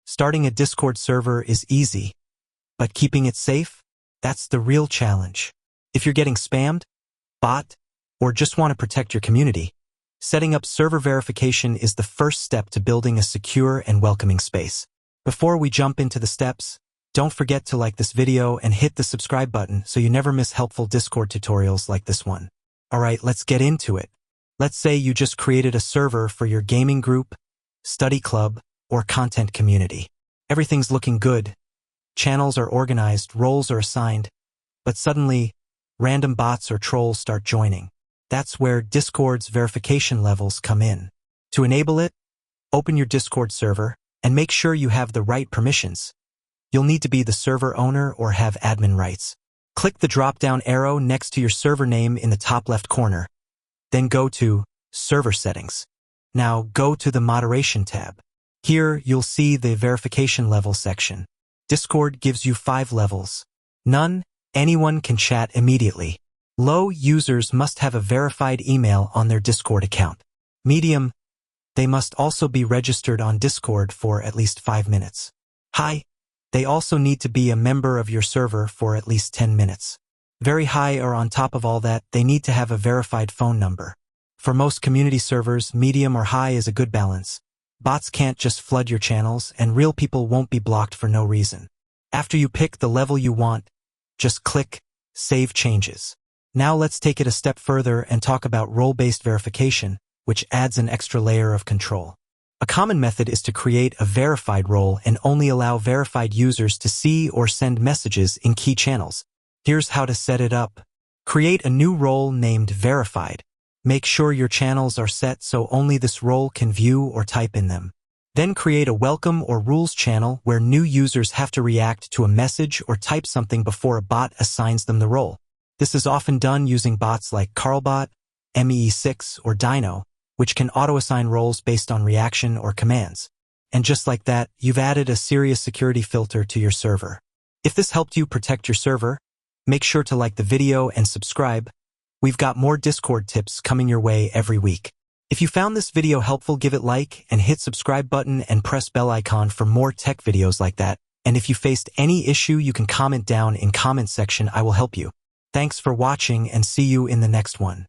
Starting a Discord server is easy, but keeping it safe? That's the real challenge. If you're getting spammed, bot, or just want to protect your community, setting up server verification is the first step to building a secure and welcoming space. Before we jump into the steps, don't forget to like this video and hit the subscribe button so you never miss helpful Discord tutorials like this one. Alright, let's get into it. Let's say you just created a server for your gaming group, study club, or content community. Everything's looking good. Channels are organized, roles are assigned, but suddenly, random bots or trolls start joining. That's where Discord's verification levels come in. To enable it, open your Discord server and make sure you have the right permissions. You'll need to be the server owner or have admin rights. Click the drop-down arrow next to your server name in the top left corner. Then go to Server Settings. Now go to the Moderation tab. Here, you'll see the verification level section. Discord gives you 5 levels. None, anyone can chat immediately. Low, users must have a verified email on their Discord account. Medium, they must also be registered on Discord for at least 5 minutes. High, they also need to be a member of your server for at least 10 minutes. Very high, or on top of all that, they need to have a verified phone number. For most community servers, medium or high is a good balance. Bots can't just flood your channels, and real people won't be blocked for no reason. After you pick the level you want, just click Save Changes. Now let's take it a step further and talk about role-based verification, which adds an extra layer of control. A common method is to create a verified role and only allow verified users to see or send messages in key channels. Here's how to set it up. Create a new role named Verified. Make sure your channels are set so only this role can view or type in them. Then create a welcome or rules channel where new users have to react to a message or type something before a bot assigns them the role. This is often done using bots like Carlbot, MEE6, or Dino, which can auto-assign roles based on reaction or commands. And just like that, you've added a serious security filter to your server. If this helped you protect your server, make sure to like the video and subscribe. We've got more Discord tips coming your way every week. If you found this video helpful, give it like and hit subscribe button and press bell icon for more tech videos like that. And if you faced any issue, you can comment down in comment section. I will help you. Thanks for watching and see you in the next one.